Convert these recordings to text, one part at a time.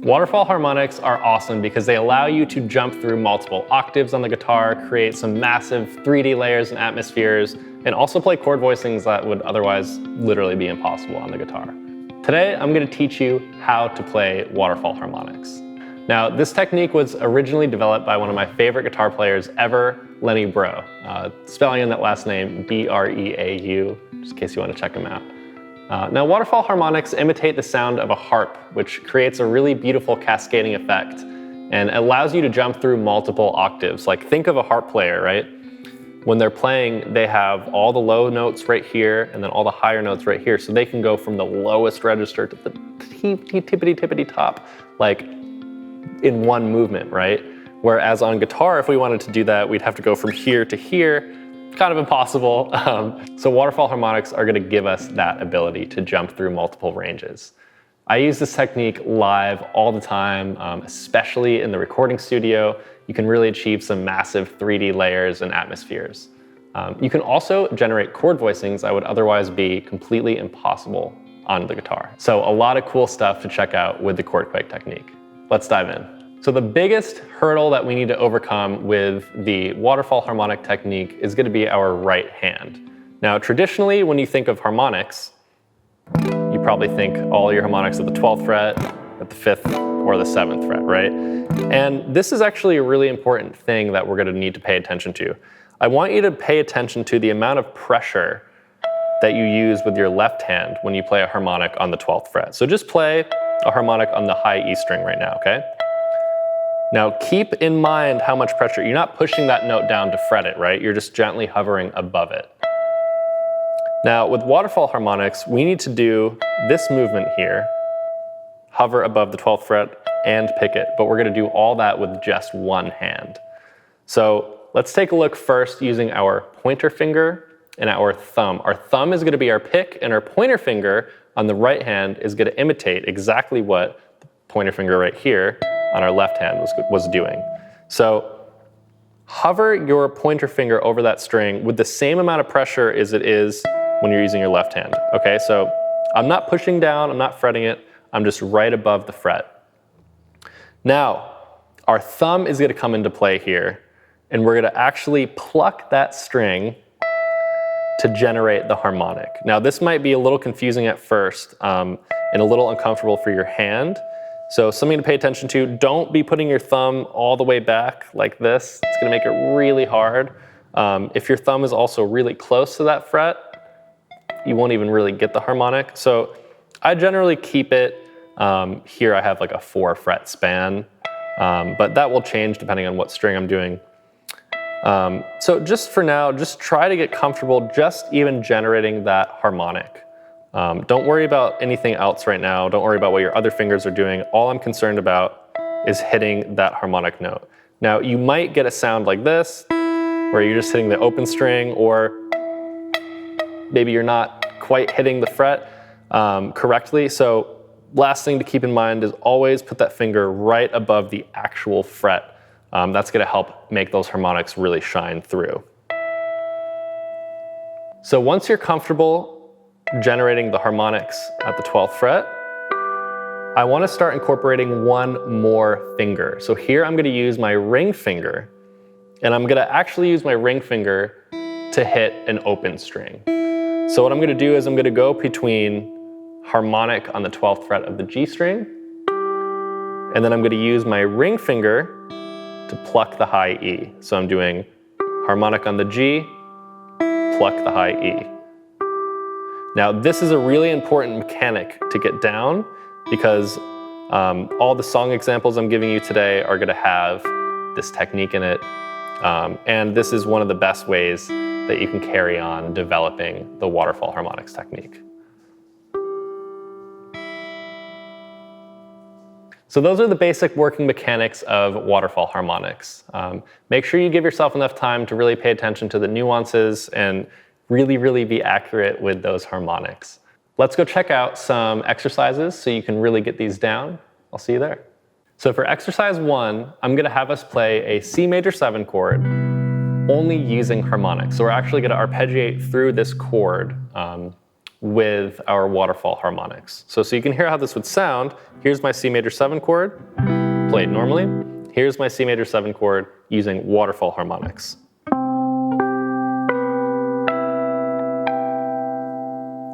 Waterfall harmonics are awesome because they allow you to jump through multiple octaves on the guitar, create some massive 3D layers and atmospheres, and also play chord voicings that would otherwise literally be impossible on the guitar. Today, I'm going to teach you how to play waterfall harmonics. Now, this technique was originally developed by one of my favorite guitar players ever, Lenny Breau. Spelling in that last name, B-R-E-A-U, just in case you want to check him out. Now, waterfall harmonics imitate the sound of a harp, which creates a really beautiful cascading effect and allows you to jump through multiple octaves. Like, think of a harp player, right? When they're playing, they have all the low notes right here and then all the higher notes right here, so they can go from the lowest register to the tippity top, like in one movement, right? Whereas on guitar, if we wanted to do that, we'd have to go from here to here. Kind of impossible. So waterfall harmonics are going to give us that ability to jump through multiple ranges. I use this technique live all the time, especially in the recording studio. You can really achieve some massive 3D layers and atmospheres. You can also generate chord voicings that would otherwise be completely impossible on the guitar. So a lot of cool stuff to check out with the chord quake technique. Let's dive in. So the biggest hurdle that we need to overcome with the waterfall harmonic technique is going to be our right hand. Now, traditionally, when you think of harmonics, you probably think all your harmonics at the 12th fret, at the 5th, or the 7th fret, right? And this is actually a really important thing that we're going to need to pay attention to. I want you to pay attention to the amount of pressure that you use with your left hand when you play a harmonic on the 12th fret. So just play a harmonic on the high E string right now, okay? Now keep in mind how much pressure, you're not pushing that note down to fret it, right? You're just gently hovering above it. Now with waterfall harmonics, we need to do this movement here, hover above the 12th fret and pick it, but we're gonna do all that with just one hand. So let's take a look first using our pointer finger and our thumb. Our thumb is gonna be our pick, and our pointer finger on the right hand is gonna imitate exactly what the pointer finger right here on our left hand was doing. So hover your pointer finger over that string with the same amount of pressure as it is when you're using your left hand. Okay, so I'm not pushing down, I'm not fretting it, I'm just right above the fret. Now, our thumb is gonna come into play here, and we're gonna actually pluck that string to generate the harmonic. Now, this might be a little confusing at first and a little uncomfortable for your hand. So something to pay attention to, don't be putting your thumb all the way back like this. It's gonna make it really hard. If your thumb is also really close to that fret, you won't even really get the harmonic. So I generally keep it, here I have like a 4 fret span, but that will change depending on what string I'm doing. So just for now, just try to get comfortable just even generating that harmonic. Don't worry about anything else right now. Don't worry about what your other fingers are doing. All I'm concerned about is hitting that harmonic note. Now, you might get a sound like this, where you're just hitting the open string, or maybe you're not quite hitting the fret correctly. So last thing to keep in mind is always put that finger right above the actual fret. That's going to help make those harmonics really shine through. So once you're comfortable generating the harmonics at the 12th fret, I want to start incorporating one more finger. So here I'm going to use my ring finger, and I'm going to actually use my ring finger to hit an open string. So what I'm going to do is I'm going to go between harmonic on the 12th fret of the G string, and then I'm going to use my ring finger to pluck the high E. So I'm doing harmonic on the G, pluck the high E. Now, this is a really important mechanic to get down because all the song examples I'm giving you today are going to have this technique in it. And this is one of the best ways that you can carry on developing the waterfall harmonics technique. So those are the basic working mechanics of waterfall harmonics. Make sure you give yourself enough time to really pay attention to the nuances and really be accurate with those harmonics. Let's go check out some exercises so you can really get these down. I'll see you there. So for exercise 1, I'm gonna have us play a C major 7 chord only using harmonics. So we're actually gonna arpeggiate through this chord with our waterfall harmonics. So you can hear how this would sound. Here's my C major 7 chord, played normally. Here's my C major 7 chord using waterfall harmonics.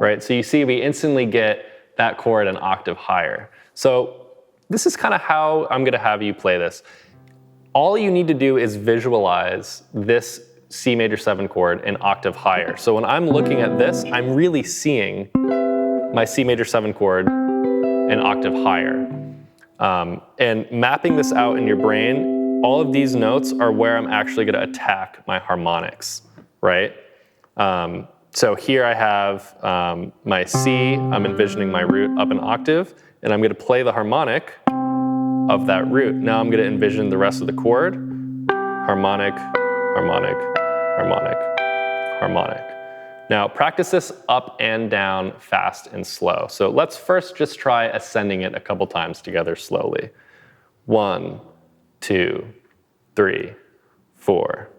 Right, so you see we instantly get that chord an octave higher. So this is kind of how I'm going to have you play this. All you need to do is visualize this C major 7 chord an octave higher. So when I'm looking at this, I'm really seeing my C major 7 chord an octave higher. And mapping this out in your brain, all of these notes are where I'm actually going to attack my harmonics, right? So here I have my C, I'm envisioning my root up an octave, and I'm going to play the harmonic of that root. Now I'm going to envision the rest of the chord, harmonic, harmonic, harmonic, harmonic. Now practice this up and down, fast and slow. So let's first just try ascending it a couple times together slowly. 1, 2, 3, 4.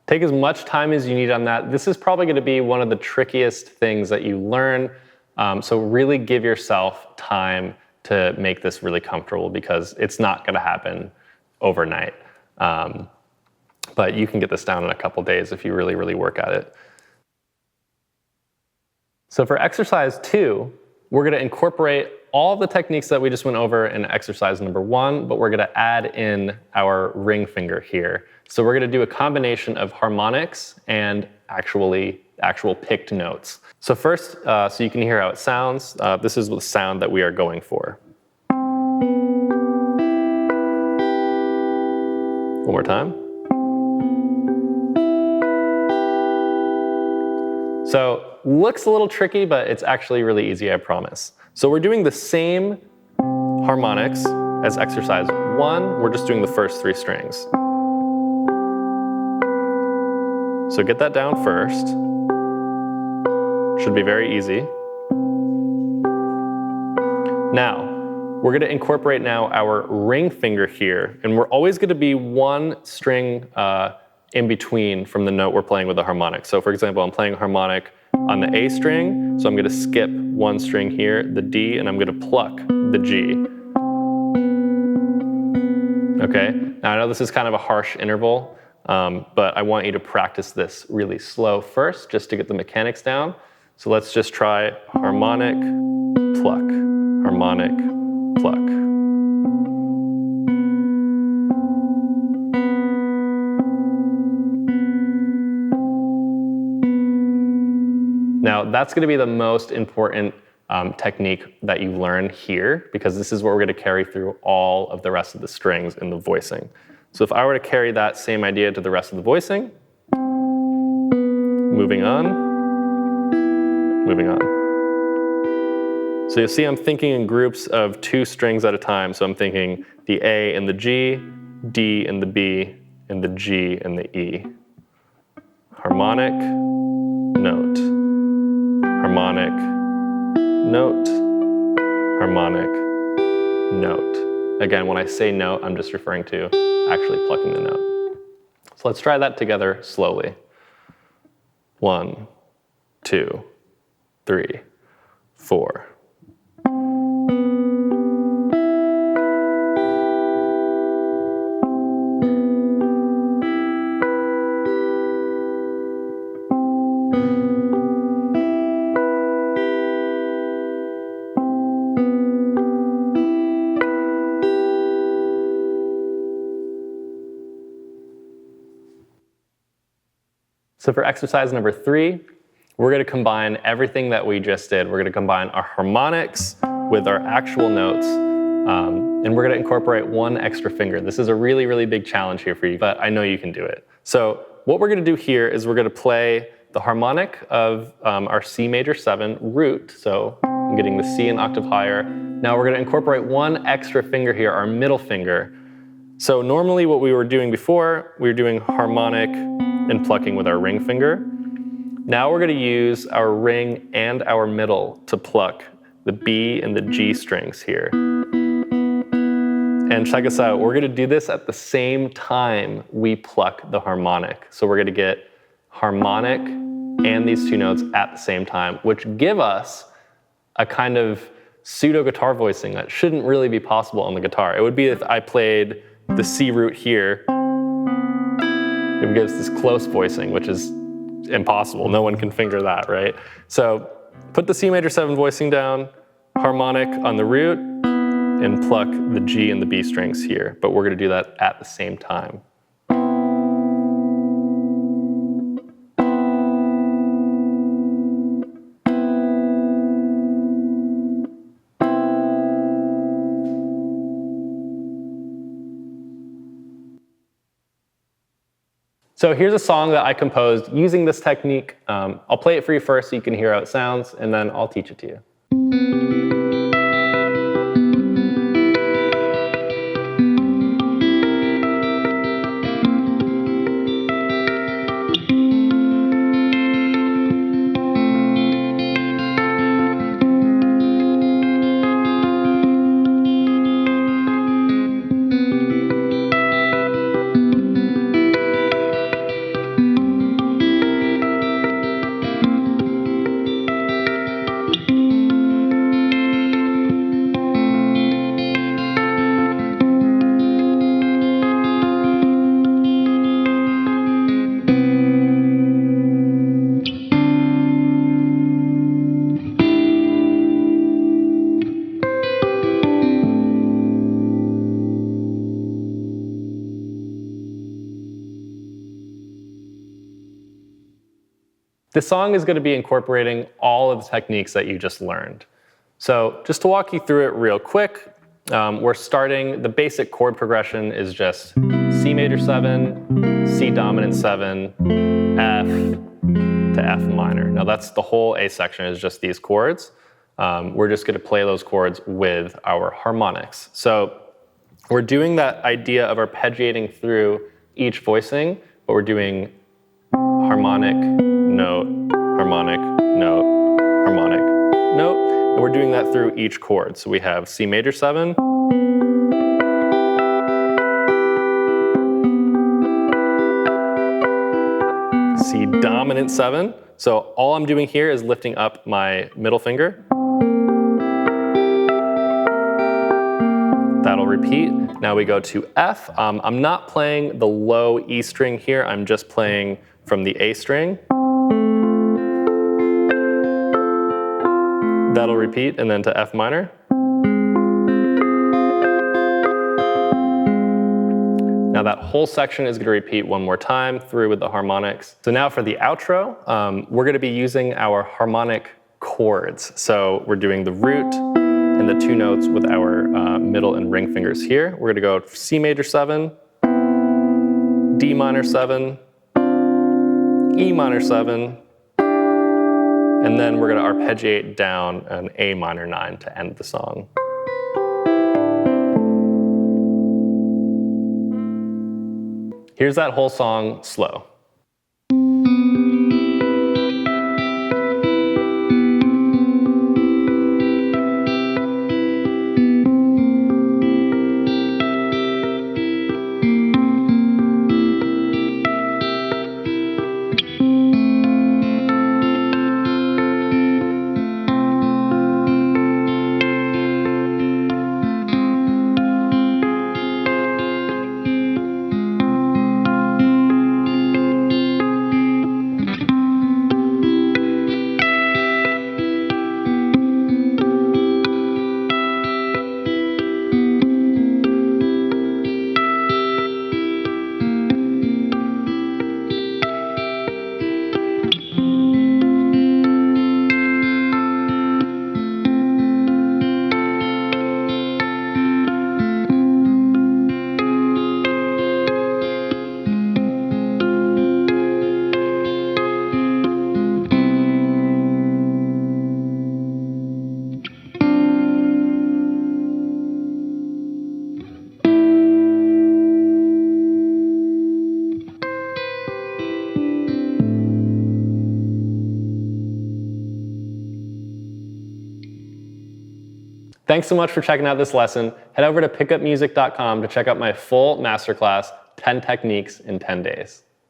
Take as much time as you need on that. This is probably going to be one of the trickiest things that you learn. So really give yourself time to make this really comfortable because it's not going to happen overnight. But you can get this down in a couple days if you really, really work at it. So for exercise 2, we're going to incorporate all of the techniques that we just went over in exercise number 1, but we're going to add in our ring finger here. So we're going to do a combination of harmonics and actual picked notes. So first, so you can hear how it sounds, this is the sound that we are going for. One more time. So looks a little tricky, but it's actually really easy, I promise. So we're doing the same harmonics as exercise 1. We're just doing the first 3 strings. So get that down first. Should be very easy. Now, we're going to incorporate now our ring finger here, and we're always going to be 1 string in between from the note we're playing with the harmonic. So for example, I'm playing a harmonic on the A string, so I'm going to skip 1 string here, the D, and I'm going to pluck the G. Okay, now I know this is kind of a harsh interval, but I want you to practice this really slow first, just to get the mechanics down. So let's just try harmonic, pluck, harmonic, pluck. Now that's going to be the most important technique that you learn here, because this is what we're going to carry through all of the rest of the strings in the voicing. So if I were to carry that same idea to the rest of the voicing, moving on, moving on. So you'll see I'm thinking in groups of 2 strings at a time. So I'm thinking the A and the G, D and the B, and the G and the E. Harmonic, note, harmonic, note, harmonic, note. Again, when I say note, I'm just referring to actually plucking the note. So let's try that together slowly. 1, 2, 3, 4. So for exercise number 3, we're going to combine everything that we just did. We're going to combine our harmonics with our actual notes, and we're going to incorporate 1 extra finger. This is a really, really big challenge here for you, but I know you can do it. So what we're going to do here is we're going to play the harmonic of our C major 7 root. So I'm getting the C an octave higher. Now we're going to incorporate 1 extra finger here, our middle finger. So normally what we were doing before, we were doing harmonic, and plucking with our ring finger. Now we're going to use our ring and our middle to pluck the B and the G strings here. And check us out, we're going to do this at the same time we pluck the harmonic. So we're going to get harmonic and these two notes at the same time, which give us a kind of pseudo guitar voicing that shouldn't really be possible on the guitar. It would be if I played the C root here, it would give us this close voicing, which is impossible. No one can finger that, right? So put the C major 7 voicing down, harmonic on the root, and pluck the G and the B strings here. But we're going to do that at the same time. So here's a song that I composed using this technique. I'll play it for you first so you can hear how it sounds, and then I'll teach it to you. This song is going to be incorporating all of the techniques that you just learned. So just to walk you through it real quick, we're starting, the basic chord progression is just C major 7, C dominant 7, F to F minor. Now that's the whole A section is just these chords. We're just going to play those chords with our harmonics. So we're doing that idea of arpeggiating through each voicing, but we're doing harmonic, note, harmonic, note, harmonic, note, and we're doing that through each chord. So we have C major 7, C dominant 7. So all I'm doing here is lifting up my middle finger. That'll repeat. Now we go to F. I'm not playing the low E string here, I'm just playing from the A string. That'll repeat, and then to F minor. Now that whole section is going to repeat one more time through with the harmonics. So now for the outro, we're going to be using our harmonic chords. So we're doing the root and the two notes with our middle and ring fingers here. We're going to go C major 7, D minor 7, E minor 7, and then we're going to arpeggiate down an A minor 9 to end the song. Here's that whole song slow. Thanks so much for checking out this lesson. Head over to pickupmusic.com to check out my full masterclass, 10 Techniques in 10 Days.